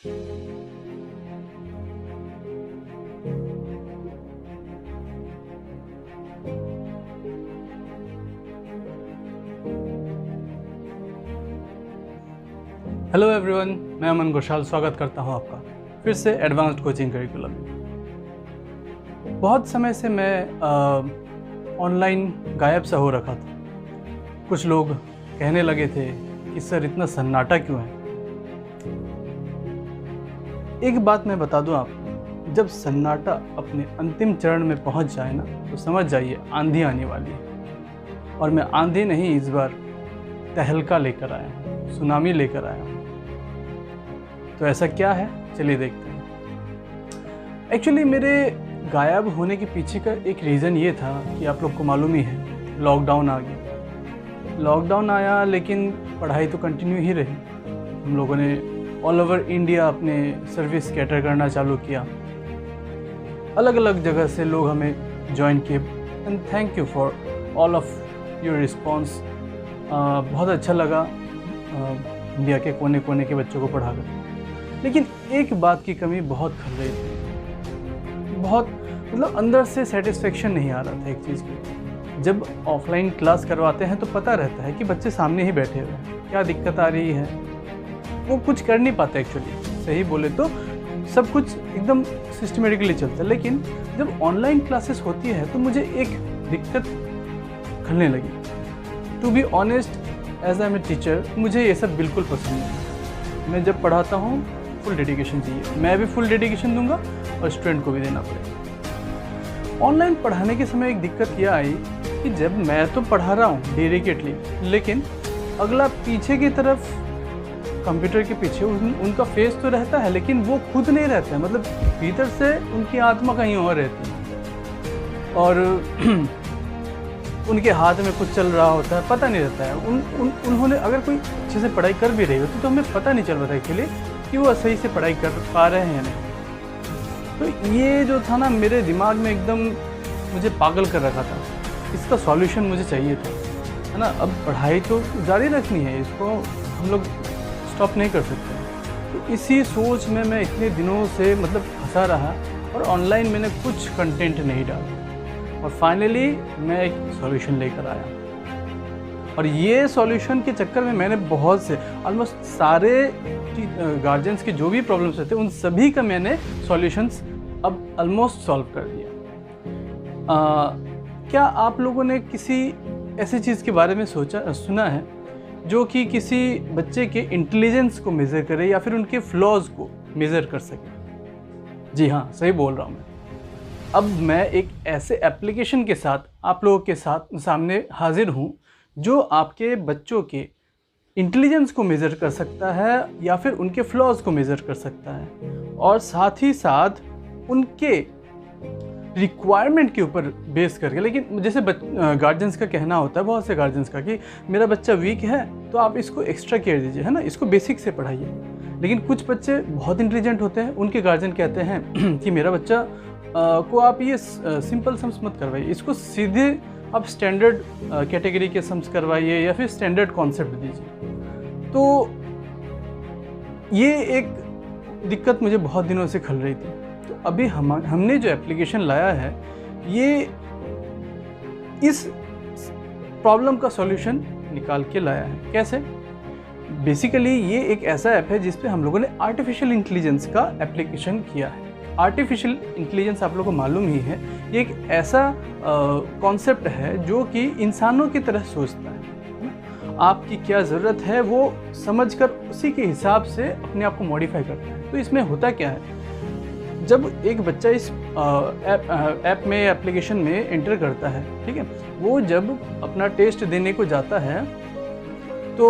Hello everyone, मैं अमन घोषाल स्वागत करता हूं आपका फिर से एडवांस्ड कोचिंग करिकुलम में। बहुत समय से मैं ऑनलाइन गायब सा हो रखा था। कुछ लोग कहने लगे थे कि सर इतना सन्नाटा क्यों है। एक बात मैं बता दूं आपको, जब सन्नाटा अपने अंतिम चरण में पहुंच जाए ना, तो समझ जाइए आंधी आने वाली है। और मैं आंधी नहीं, इस बार तहलका लेकर आया हूँ, सुनामी लेकर आया हूँ। तो ऐसा क्या है, चलिए देखते हैं। एक्चुअली मेरे गायब होने के पीछे का एक रीज़न ये था कि आप लोग को मालूम ही है, लॉकडाउन आ गया। लॉकडाउन आया लेकिन पढ़ाई तो कंटिन्यू ही रही। हम लोगों ने ऑल ओवर इंडिया अपने सर्विस कैटर करना चालू किया। अलग अलग जगह से लोग हमें ज्वाइन किए and thank you for all of your response. बहुत अच्छा लगा इंडिया के कोने कोने के बच्चों को पढ़ाकर। लेकिन एक बात की कमी बहुत खल रही थी, बहुत मतलब अंदर से सेटिस्फेक्शन नहीं आ रहा था एक चीज़ की। जब ऑफलाइन क्लास करवाते हैं तो पता रहता है कि बच्चे सामने ही बैठे हुए हैं, क्या दिक्कत आ रही है, वो कुछ कर नहीं पाते। एक्चुअली सही बोले तो सब कुछ एकदम सिस्टमेटिकली चलता है। लेकिन जब ऑनलाइन क्लासेस होती है तो मुझे एक दिक्कत खलने लगी। To be honest, as I am a teacher, मुझे ये सब बिल्कुल पसंद नहीं। मैं जब पढ़ाता हूँ फुल डेडिकेशन चाहिए, मैं भी फुल डेडिकेशन दूंगा और स्टूडेंट को भी देना पड़ेगा। ऑनलाइन पढ़ाने के समय एक दिक्कत यह आई कि जब मैं तो पढ़ा रहा हूँ डेडिकेटली, लेकिन अगला पीछे की तरफ कंप्यूटर के पीछे उनका फेस तो रहता है लेकिन वो खुद नहीं रहता है। मतलब भीतर से उनकी आत्मा कहीं और रहती है और उनके हाथ में कुछ चल रहा होता है, पता नहीं रहता है। उन्होंने अगर कोई अच्छे से पढ़ाई कर भी रही होती तो हमें पता नहीं चल रहा था एक्चुअली कि वो सही से पढ़ाई कर पा रहे हैं या नहीं। तो ये जो था ना, मेरे दिमाग में एकदम मुझे पागल कर रखा था। इसका सॉल्यूशन मुझे चाहिए था, है ना। अब पढ़ाई तो जारी रखनी है, इसको हम लोग स्टॉप नहीं कर सकते। तो इसी सोच में मैं इतने दिनों से मतलब फंसा रहा और ऑनलाइन मैंने कुछ कंटेंट नहीं डाला। और फाइनली मैं एक सॉल्यूशन लेकर आया। और ये सॉल्यूशन के चक्कर में मैंने बहुत से ऑलमोस्ट सारे गार्जियंस के जो भी प्रॉब्लम्स रहते उन सभी का मैंने सॉल्यूशंस अब ऑलमोस्ट सॉल्व कर दिया। क्या आप लोगों ने किसी ऐसी चीज़ के बारे में सुना है जो कि किसी बच्चे के इंटेलिजेंस को मेज़र करे या फिर उनके फ्लॉज को मेज़र कर सके? जी हाँ, सही बोल रहा हूँ मैं। अब मैं एक ऐसे एप्लीकेशन के साथ आप लोगों के सामने हाजिर हूँ जो आपके बच्चों के इंटेलिजेंस को मेज़र कर सकता है या फिर उनके फ्लॉज को मेज़र कर सकता है, और साथ ही साथ उनके रिक्वायरमेंट के ऊपर बेस करके। लेकिन जैसे गार्जियंस का कहना होता है, बहुत से गार्जियंस का, कि मेरा बच्चा वीक है तो आप इसको एक्स्ट्रा केयर दीजिए, है ना, इसको बेसिक से पढ़ाइए। लेकिन कुछ बच्चे बहुत इंटेलिजेंट होते हैं, उनके गार्जियन कहते हैं कि मेरा बच्चा को आप ये सिंपल सम्स मत करवाइए, इसको सीधे आप स्टैंडर्ड कैटेगरी के सम्स करवाइए या फिर स्टैंडर्ड कॉन्सेप्ट दीजिए। तो ये एक दिक्कत मुझे बहुत दिनों से खल रही थी। तो अभी हमने जो एप्लीकेशन लाया है ये इस प्रॉब्लम का सॉल्यूशन निकाल के लाया है। कैसे? बेसिकली ये एक ऐसा ऐप है जिस पे हम लोगों ने आर्टिफिशियल इंटेलिजेंस का एप्लीकेशन किया है। आर्टिफिशियल इंटेलिजेंस आप लोगों को मालूम ही है, ये एक ऐसा कॉन्सेप्ट है जो कि इंसानों की तरह सोचता है। आपकी क्या ज़रूरत है वो समझकर उसी के हिसाब से अपने आप को मॉडिफाई करता है। तो इसमें होता क्या है, जब एक बच्चा इस ऐप में एप्लीकेशन में एंटर करता है, ठीक है, वो जब अपना टेस्ट देने को जाता है तो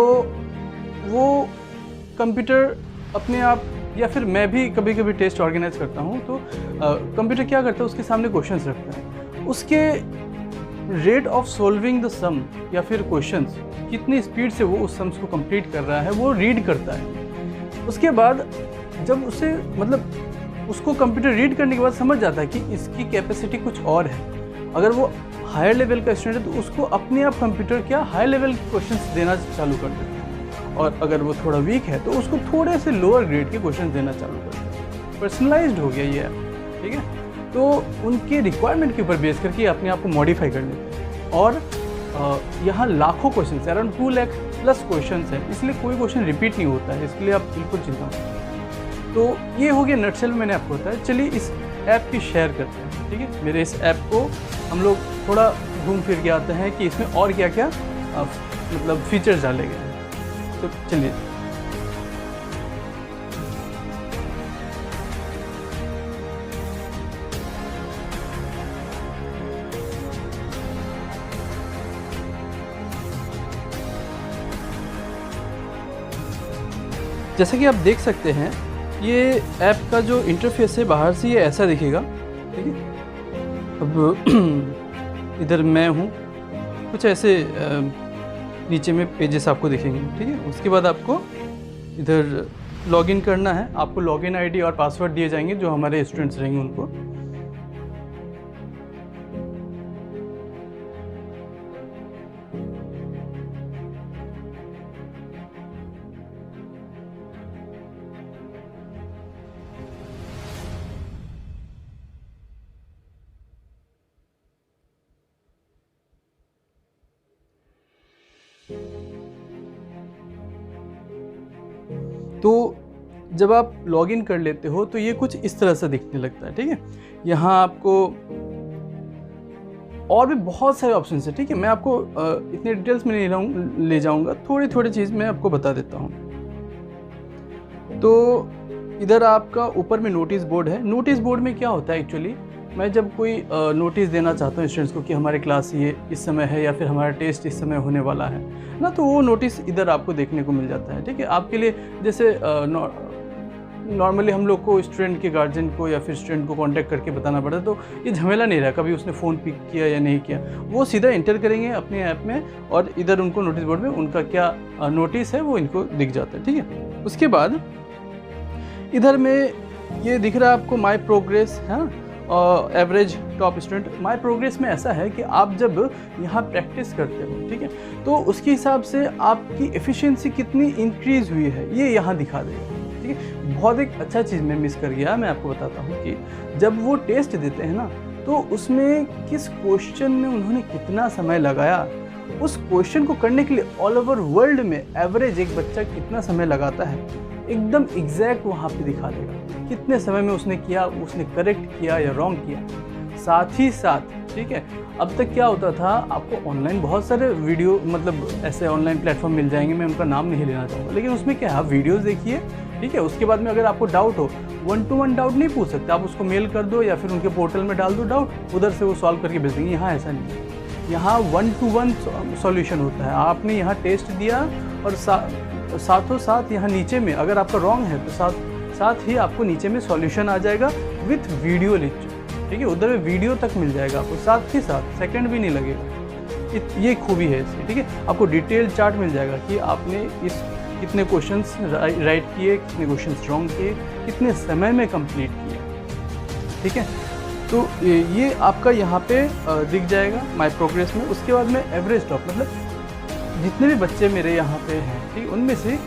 वो कंप्यूटर अपने आप, या फिर मैं भी कभी कभी टेस्ट ऑर्गेनाइज करता हूँ, तो कंप्यूटर क्या करता है, उसके सामने क्वेश्चंस रखता है, उसके रेट ऑफ सॉल्विंग द सम या फिर क्वेश्चंस, कितनी स्पीड से वो उस सम्स को कंप्लीट कर रहा है, वो रीड करता है। उसके बाद जब उसे मतलब उसको कंप्यूटर रीड करने के बाद समझ जाता है कि इसकी कैपेसिटी कुछ और है। अगर वो हायर लेवल का स्टूडेंट है तो उसको अपने आप कंप्यूटर क्या हाई लेवल के क्वेश्चंस देना चालू कर देता है। और अगर वो थोड़ा वीक है तो उसको थोड़े से लोअर ग्रेड के क्वेश्चन देना चालू करते हैं। पर्सनलाइज्ड हो गया ये ऐप, ठीक है। तो उनके रिक्वायरमेंट के ऊपर बेस करके अपने आप को मॉडिफाई कर लेते हैं। और यहाँ लाखों question, around 2 lakh plus question हैं, इसलिए कोई क्वेश्चन रिपीट नहीं होता है, इसके लिए आप बिल्कुल चिंता मत। तो ये हो गया नटशेल में मैंने आपको बताया। चलिए इस ऐप की शेयर करते हैं, ठीक है। मेरे इस ऐप को हम लोग थोड़ा घूम फिर के आते हैं कि इसमें और क्या क्या मतलब फीचर्स डाले गए हैं। तो चलिए, जैसा कि आप देख सकते हैं ये ऐप का जो इंटरफेस है बाहर से ये ऐसा दिखेगा, ठीक है। अब इधर मैं हूँ, कुछ ऐसे नीचे में पेजेस आपको दिखेंगे, ठीक है। उसके बाद आपको इधर लॉगिन करना है। आपको लॉगिन आईडी और पासवर्ड दिए जाएंगे जो हमारे स्टूडेंट्स रहेंगे उनको। तो जब आप लॉगिन कर लेते हो तो ये कुछ इस तरह से दिखने लगता है, ठीक है। यहाँ आपको और भी बहुत सारे ऑप्शन है, ठीक है। मैं आपको इतने डिटेल्स में नहीं ले जाऊँगा, थोड़ी थोड़ी चीज़ मैं आपको बता देता हूँ। तो इधर आपका ऊपर में नोटिस बोर्ड है। नोटिस बोर्ड में क्या होता है एक्चुअली, मैं जब कोई नोटिस देना चाहता हूँ स्टूडेंट्स को कि हमारे क्लास ये इस समय है या फिर हमारा टेस्ट इस समय होने वाला है ना, तो वो नोटिस इधर आपको देखने को मिल जाता है, ठीक है। आपके लिए जैसे नॉर्मली हम लोग को स्टूडेंट के गार्जियन को या फिर स्टूडेंट को कांटेक्ट करके बताना पड़ता है, तो ये झमेला नहीं रहा कभी उसने फ़ोन पिक किया या नहीं किया। वो सीधा इंटर करेंगे अपने ऐप में और इधर उनको नोटिस बोर्ड में उनका क्या नोटिस है वो इनको दिख जाता है, ठीक है। उसके बाद इधर में ये दिख रहा है आपको माई प्रोग्रेस, है और average top student. My progress में ऐसा है कि आप जब यहाँ प्रैक्टिस करते हो, ठीक है, तो उसके हिसाब से आपकी एफिशिएंसी कितनी इंक्रीज़ हुई है ये यहाँ दिखा देगा, ठीक है। बहुत एक अच्छा चीज़ मैं मिस कर गया, मैं आपको बताता हूँ कि जब वो टेस्ट देते हैं ना, तो उसमें किस क्वेश्चन में उन्होंने कितना समय लगाया, उस क्वेश्चन को करने के लिए ऑल ओवर वर्ल्ड में एवरेज एक बच्चा कितना समय लगाता है, एकदम एग्जैक्ट वहाँ पे दिखा देगा कितने समय में उसने किया, उसने करेक्ट किया या रॉन्ग किया। साथ ही साथ, ठीक है, अब तक क्या होता था, आपको ऑनलाइन बहुत सारे वीडियो मतलब ऐसे ऑनलाइन प्लेटफॉर्म मिल जाएंगे, मैं उनका नाम नहीं लेना चाहूँगा, लेकिन उसमें क्या है, आप वीडियोस देखिए, ठीक है। उसके बाद में अगर आपको डाउट हो, 1-to-1 डाउट नहीं पूछ सकते, आप उसको मेल कर दो या फिर उनके पोर्टल में डाल दो डाउट, उधर से वो सॉल्व करके भेज देंगे। यहाँ ऐसा नहीं है, यहाँ 1-to-1 सॉल्यूशन होता है। आपने यहाँ टेस्ट दिया और साथों साथ यहाँ नीचे में अगर आपका रॉन्ग है तो साथ ही आपको नीचे में सॉल्यूशन आ जाएगा विथ वीडियो लेक्चर, ठीक है। उधर में वीडियो तक मिल जाएगा आपको, साथ ही साथ सेकंड भी नहीं लगेगा। ये खूबी है इसकी, ठीक है। आपको डिटेल चार्ट मिल जाएगा कि आपने इस कितने क्वेश्चंस राइट किए, कितने क्वेश्चंस रॉन्ग किए, कितने समय में कंप्लीट किए, ठीक है। तो ये आपका यहाँ पे दिख जाएगा माई प्रोग्रेस में। उसके बाद में एवरेज टॉप, मतलब जितने भी बच्चे मेरे यहाँ पे हैं, ठीक, उनमें से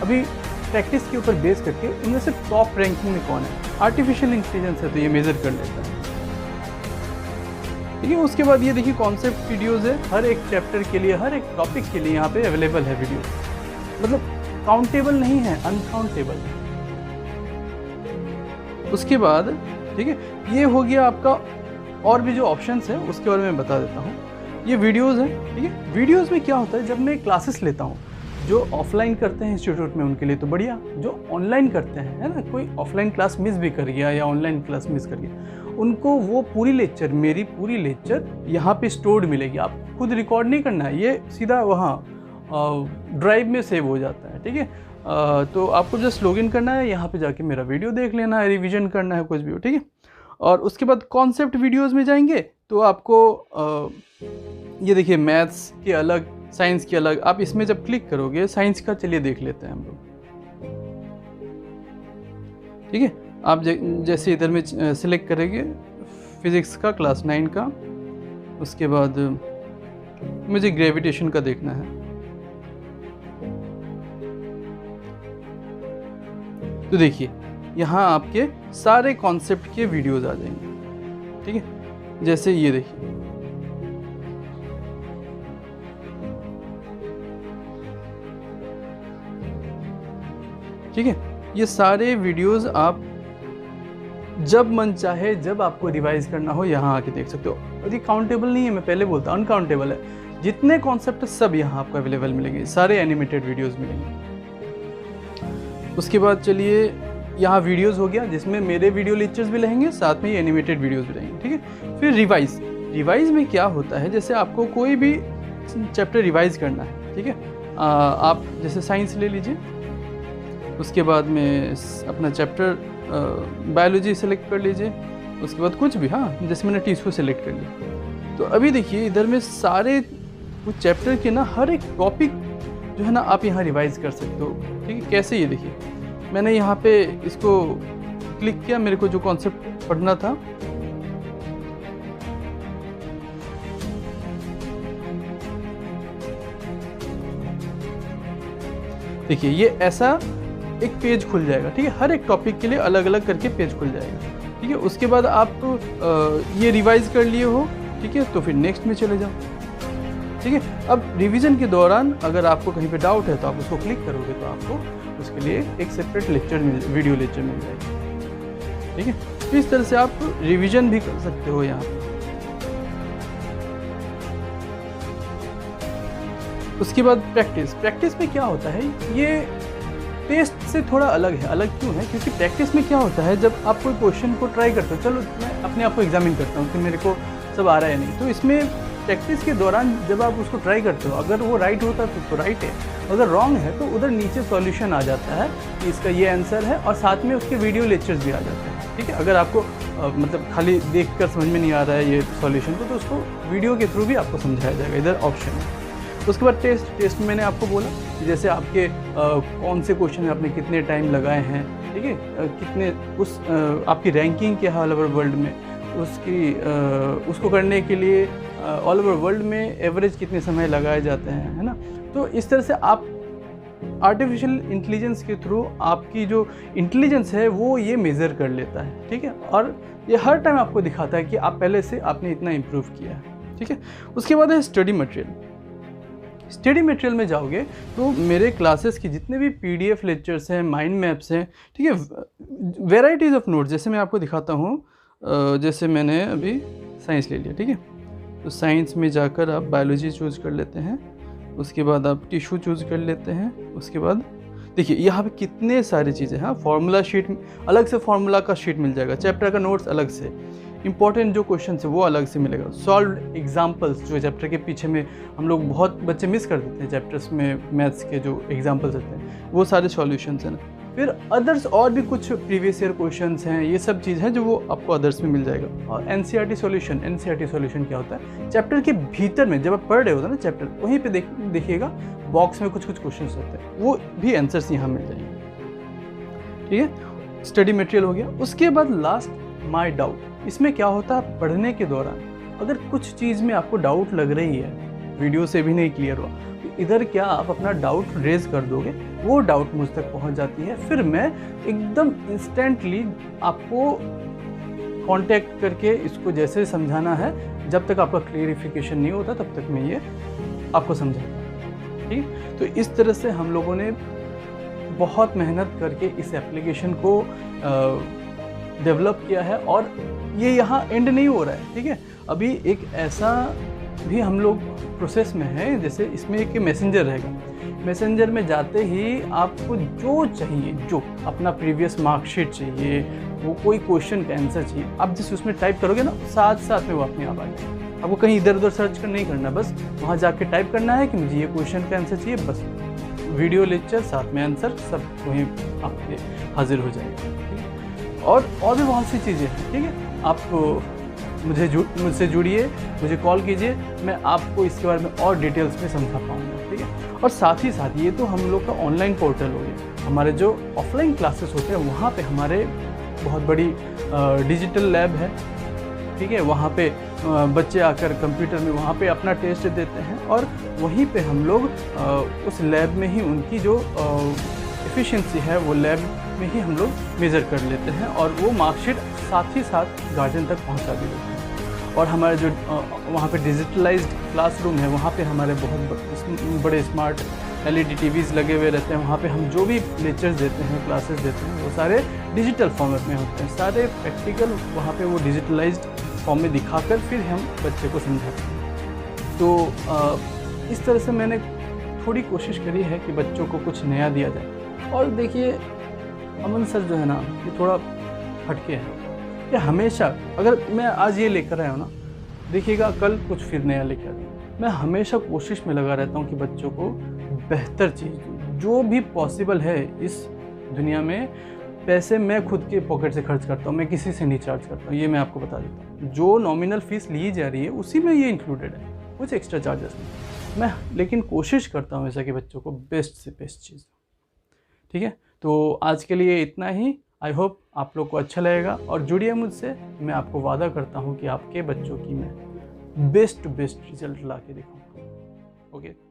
अभी प्रैक्टिस के ऊपर बेस करके उनमें से टॉप रैंकिंग में कौन है। आर्टिफिशियल इंटेलिजेंस है तो ये मेज़र कर लेता है, ठीक है। उसके बाद ये देखिए कॉन्सेप्ट वीडियोस है, हर एक चैप्टर के लिए, हर एक टॉपिक के लिए यहाँ पे अवेलेबल है वीडियो, मतलब काउंटेबल नहीं है, अनकाउंटेबल। उसके बाद, ठीक है, ये हो गया आपका। और भी जो ऑप्शंस है उसके बारे में बता देता हूँ। ये वीडियोस हैं, ठीक है। वीडियोस में क्या होता है, जब मैं क्लासेस लेता हूँ, जो ऑफलाइन करते हैं इंस्टीट्यूट में उनके लिए तो बढ़िया, जो ऑनलाइन करते हैं, है ना, कोई ऑफलाइन क्लास मिस भी कर गया या ऑनलाइन क्लास मिस कर गया, उनको वो पूरी लेक्चर, मेरी पूरी लेक्चर यहाँ पे स्टोर्ड मिलेगी। आप खुद रिकॉर्ड नहीं करना है, ये सीधा वहाँ ड्राइव में सेव हो जाता है, ठीक है। तो आपको जस्ट लॉगिन करना है, यहाँ पे जाके मेरा वीडियो देख लेना है, रिवीजन करना है, कुछ भी हो, ठीक है। और उसके बाद कॉन्सेप्ट वीडियोस में जाएंगे तो आपको ये देखिए मैथ्स के अलग, साइंस की अलग। आप इसमें जब क्लिक करोगे, साइंस का चलिए देख लेते हैं हम लोग, ठीक है। आप जैसे इधर में सिलेक्ट करेंगे फिजिक्स का क्लास 9 का, उसके बाद मुझे ग्रेविटेशन का देखना है, तो देखिए यहाँ आपके सारे कॉन्सेप्ट के वीडियोस आ जाएंगे, ठीक है। जैसे ये देखिए, ठीक है, ये सारे वीडियोस आप जब मन चाहे, जब आपको रिवाइज करना हो, यहाँ आके देख सकते हो। और ये काउंटेबल नहीं है, मैं पहले बोलता हूँ अनकाउंटेबल है। जितने कॉन्सेप्ट सब यहाँ आपको अवेलेबल मिलेंगे, सारे एनिमेटेड वीडियोस मिलेंगे। उसके बाद चलिए, यहाँ वीडियोस हो गया जिसमें मेरे वीडियो लेक्चर्स भी रहेंगे, साथ में ही एनिमेटेड वीडियोस भी रहेंगे, ठीक है। फिर रिवाइज में क्या होता है, जैसे आपको कोई भी चैप्टर रिवाइज करना है, ठीक है। आप जैसे साइंस ले लीजिए, उसके बाद में अपना चैप्टर बायोलॉजी सेलेक्ट कर लीजिए, उसके बाद कुछ भी, हाँ जैसे मैंने टिश्यू सेलेक्ट कर लिया। तो अभी देखिए इधर में सारे कुछ चैप्टर के ना हर एक टॉपिक जो है ना आप यहाँ रिवाइज कर सकते हो, ठीक है। कैसे, ये देखिए मैंने यहाँ पे इसको क्लिक किया, मेरे को जो कॉन्सेप्ट पढ़ना था, देखिए ये ऐसा एक पेज खुल जाएगा, ठीक है। हर एक टॉपिक के लिए अलग अलग करके पेज खुल जाएगा, ठीक है। उसके बाद आप ये रिवाइज कर लिए हो, ठीक है, तो फिर नेक्स्ट में चले जाओ, ठीक है। अब रिवीजन के दौरान अगर आपको कहीं पे डाउट है तो आप उसको क्लिक करोगे तो आपको उसके लिए एक सेपरेट वीडियो लेक्चर मिल जाएगा, ठीक है। तो इस तरह से आप रिवीजन भी कर सकते हो यहाँ पे। उसके बाद प्रैक्टिस में क्या होता है, ये टेस्ट से थोड़ा अलग है। अलग क्यों है, क्योंकि प्रैक्टिस में क्या होता है, जब आप कोई क्वेश्चन को ट्राई करते हो, चलो मैं अपने आप को एग्जामिन करता हूँ कि मेरे को सब आ रहा है नहीं, तो इसमें प्रैक्टिस के दौरान जब आप उसको ट्राई करते हो, अगर वो राइट होता है तो राइट है, अगर रॉन्ग है तो उधर नीचे सॉल्यूशन आ जाता है कि इसका ये आंसर है, और साथ में उसके वीडियो लेक्चर्स भी आ जाते हैं, ठीक है। अगर आपको मतलब खाली देख कर समझ में नहीं आ रहा है ये सॉल्यूशन तो उसको वीडियो के थ्रू भी आपको समझाया जाएगा, इधर ऑप्शन है। उसके बाद टेस्ट में मैंने आपको बोला कि जैसे आपके कौन से क्वेश्चन में आपने कितने टाइम लगाए हैं, ठीक है, कितने आपकी रैंकिंग क्या है ऑल ओवर वर्ल्ड में, उसको करने के लिए ऑल ओवर वर्ल्ड में एवरेज कितने समय लगाए जाते हैं, है ना। तो इस तरह से आप आर्टिफिशियल इंटेलिजेंस के थ्रू आपकी जो इंटेलिजेंस है वो ये मेज़र कर लेता है, ठीक है। और ये हर टाइम आपको दिखाता है कि आप पहले से आपने इतना इम्प्रूव किया है, ठीक है। उसके बाद है स्टडी मटेरियल में जाओगे तो मेरे क्लासेस की जितने भी PDF लेक्चर्स हैं, माइंड मैप्स हैं, ठीक है, वेराइटीज़ ऑफ नोट्स, जैसे मैं आपको दिखाता हूँ। जैसे मैंने अभी साइंस ले लिया, ठीक है, तो साइंस में जाकर आप बायोलॉजी चूज़ कर लेते हैं, उसके बाद आप टिश्यू चूज़ कर लेते हैं। उसके बाद देखिए यहाँ पे कितने सारी चीज़ें, हाँ फार्मूला शीट, अलग से फार्मूला का शीट मिल जाएगा, चैप्टर का नोट्स अलग से, इंपॉर्टेंट जो क्वेश्चन है वो अलग से मिलेगा, सॉल्व एग्जाम्पल्स जो चैप्टर के पीछे में हम लोग बहुत बच्चे मिस कर देते हैं, चैप्टर्स में मैथ्स के जो एग्जाम्पल्स होते हैं वो सारे सॉल्यूशंस हैं ना। फिर अदर्स और भी कुछ प्रीवियस ईयर क्वेश्चंस हैं, ये सब चीज़ है जो वो आपको अदर्स में मिल जाएगा। और NCERT सॉल्यूशन क्या होता है, चैप्टर के भीतर में जब आप पढ़ रहे होते हैं ना चैप्टर, वहीं पे देखिएगा बॉक्स में कुछ क्वेश्चंस होते हैं, वो भी आंसर्स यहाँ मिल जाएंगे, ठीक है। स्टडी मटेरियल हो गया। उसके बाद लास्ट माई डाउट। इसमें क्या होता है, पढ़ने के दौरान अगर कुछ चीज़ में आपको डाउट लग रही है, वीडियो से भी नहीं क्लियर हुआ, तो इधर क्या आप अपना डाउट रेज कर दोगे, वो डाउट मुझ तक पहुंच जाती है, फिर मैं एकदम इंस्टेंटली आपको कांटेक्ट करके इसको जैसे समझाना है, जब तक आपका क्लियरिफिकेशन नहीं होता तब तक मैं ये आपको समझाऊंगा, ठीक। तो इस तरह से हम लोगों ने बहुत मेहनत करके इस एप्लीकेशन को डेवलप किया है, और ये यहाँ एंड नहीं हो रहा है, ठीक है। अभी एक ऐसा भी हम लोग प्रोसेस में है, जैसे इसमें एक मैसेंजर रहेगा, मैसेंजर में जाते ही आपको जो चाहिए, जो अपना प्रीवियस मार्कशीट चाहिए, वो कोई क्वेश्चन का आंसर चाहिए, आप जिस उसमें टाइप करोगे ना, साथ साथ में वो अपने आप आ जाएगा। आपको कहीं इधर उधर सर्च कर नहीं करना, बस वहाँ जाके टाइप करना है कि मुझे ये क्वेश्चन का आंसर चाहिए, बस वीडियो लेक्चर साथ में आंसर सब वहीं आपके हाजिर हो जाएगा। और भी बहुत सी चीज़ें हैं, ठीक है। आप मुझसे जुड़िए, मुझे कॉल कीजिए, मैं आपको इसके बारे में और डिटेल्स में समझा पाऊँगा, ठीक है। और साथ ही साथ ये तो हम लोग का ऑनलाइन पोर्टल हो गया, हमारे जो ऑफलाइन क्लासेस होते हैं वहाँ पे हमारे बहुत बड़ी डिजिटल लैब है, ठीक है। वहाँ पे बच्चे आकर कंप्यूटर में वहाँ पे अपना टेस्ट देते हैं, और वहीं पे हम लोग उस लैब में ही उनकी जो एफिशिएंसी है वो लैब में ही हम लोग मेज़र कर लेते हैं और वो मार्कशीट साथ ही साथ गार्जियन तक पहुंचा भी देते हैं। और हमारे जो वहाँ पे डिजिटलाइज्ड क्लासरूम है, वहाँ पे हमारे बहुत बड़े स्मार्ट LED TVs लगे हुए रहते हैं। वहाँ पे हम जो भी लेक्चर्स देते हैं, क्लासेस देते हैं, वो सारे डिजिटल फॉर्मेट में होते हैं। सारे प्रैक्टिकल वहाँ पे वो डिजिटलाइज्ड फॉर्म में दिखाकर फिर हम बच्चे को समझाते हैं। तो इस तरह से मैंने थोड़ी कोशिश करी है कि बच्चों को कुछ नया दिया जाए। और देखिए अमन सर जो है ना, ये थोड़ा हटके है। ये हमेशा, अगर मैं आज ये लेकर आया हूँ ना, देखिएगा कल कुछ फिर नया लेकर आया। मैं हमेशा कोशिश में लगा रहता हूँ कि बच्चों को बेहतर चीज़ दूँ। जो भी पॉसिबल है इस दुनिया में, पैसे मैं खुद के पॉकेट से खर्च करता हूँ, मैं किसी से नहीं चार्ज करता हूँ, ये मैं आपको बता देता हूँ। जो नॉमिनल फ़ीस ली जा रही है उसी में ये इंक्लूडेड है, कुछ एक्स्ट्रा चार्जेस नहीं। मैं लेकिन कोशिश करता हूँ ऐसा कि बच्चों को बेस्ट से बेस्ट चीज़। ठीक है, तो आज के लिए इतना ही। आई होप आप लोग को अच्छा लगेगा और जुड़िए मुझसे। मैं आपको वादा करता हूँ कि आपके बच्चों की मैं बेस्ट टू बेस्ट रिजल्ट ला के दिखाऊँगा। ओके।